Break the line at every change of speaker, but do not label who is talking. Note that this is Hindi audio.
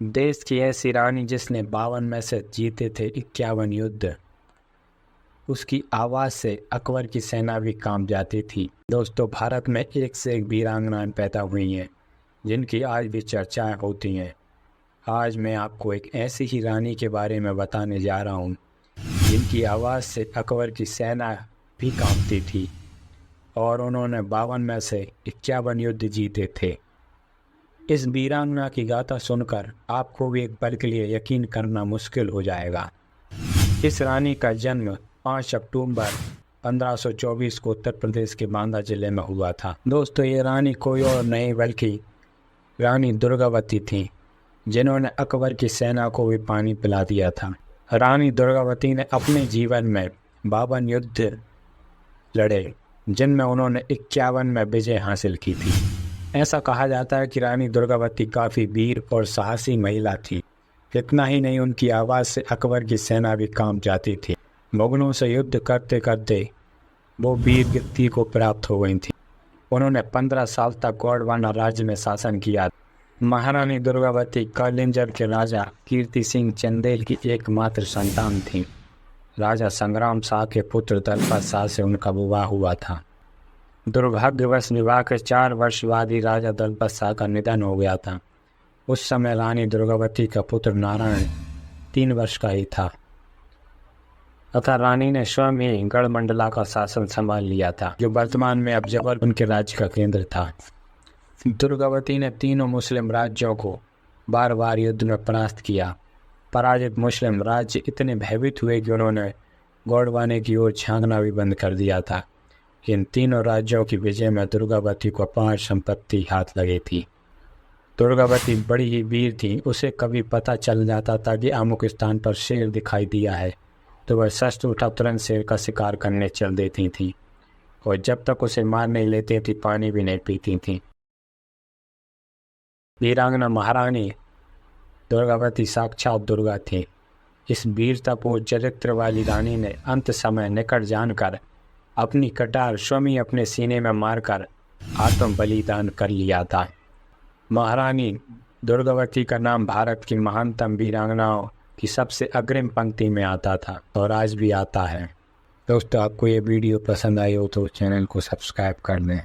देश की ऐसी रानी जिसने 52 में से जीते थे 51 युद्ध, उसकी आवाज़ से अकबर की सेना भी कांप जाती थी। दोस्तों, भारत में एक से एक वीरांगनाएं पैदा हुई हैं जिनकी आज भी चर्चाएं होती हैं। आज मैं आपको एक ऐसी ही रानी के बारे में बताने जा रहा हूँ जिनकी आवाज़ से अकबर की सेना भी कांपती थी और उन्होंने 52 में से 51 युद्ध जीते थे। इस वीरांगना की गाथा सुनकर आपको भी एक पल के लिए यकीन करना मुश्किल हो जाएगा। इस रानी का जन्म 5 अक्टूबर 1524 को उत्तर प्रदेश के बांदा जिले में हुआ था। दोस्तों, ये रानी कोई और नहीं बल्कि रानी दुर्गावती थी, जिन्होंने अकबर की सेना को भी पानी पिला दिया था। रानी दुर्गावती ने अपने जीवन में 52 युद्ध लड़े, जिनमें उन्होंने 51 में विजय हासिल की थी। ऐसा कहा जाता है कि रानी दुर्गावती काफ़ी वीर और साहसी महिला थी। इतना ही नहीं, उनकी आवाज़ से अकबर की सेना भी कांप जाती थी। मुगलों से युद्ध करते करते वो वीर गति को प्राप्त हो गई थी। उन्होंने 15 साल तक गोंडवाना राज्य में शासन किया। महारानी दुर्गावती कालिंजर के राजा कीर्ति सिंह चंदेल की एकमात्र संतान थी। राजा संग्राम शाह के पुत्र दलपत शाह से उनका विवाह हुआ था। दुर्भाग्यवश विवाह के 4 वर्ष बाद ही राजा दलपत शाह का निधन हो गया था। उस समय रानी दुर्गावती का पुत्र नारायण 3 वर्ष का ही था तथा रानी ने स्वयं ही गढ़मंडला का शासन संभाल लिया था, जो वर्तमान में अब जबलपुर उनके राज्य का केंद्र था। दुर्गावती ने तीनों मुस्लिम राज्यों को बार बार युद्ध में परास्त किया। पराजित मुस्लिम राज्य इतने भयभीत हुए कि उन्होंने गोंडवाने की ओर झांकना भी बंद कर दिया था। इन तीनों राज्यों की विजय में दुर्गावती को अपार संपत्ति हाथ लगी थी। दुर्गावती बड़ी ही वीर थी। उसे कभी पता चल जाता था कि अमुक स्थान पर शेर दिखाई दिया है तो वह शस्त्र उठा तुरंत शेर का शिकार करने चल देती थी, और जब तक उसे मार नहीं लेती थी पानी भी नहीं पीती थी। वीरांगना महारानी दुर्गावती साक्षात दुर्गा थी। इस वीरतापूर्ण चरित्र वाली रानी ने अंत समय निकट जानकर अपनी कटार स्वयं ही अपने सीने में मारकर आत्म बलिदान कर लिया था। महारानी दुर्गावती का नाम भारत की महानतम वीरांगनाओं की सबसे अग्रिम पंक्ति में आता था और आज भी आता है। दोस्तों, आपको ये वीडियो पसंद आई हो तो चैनल को सब्सक्राइब कर दें।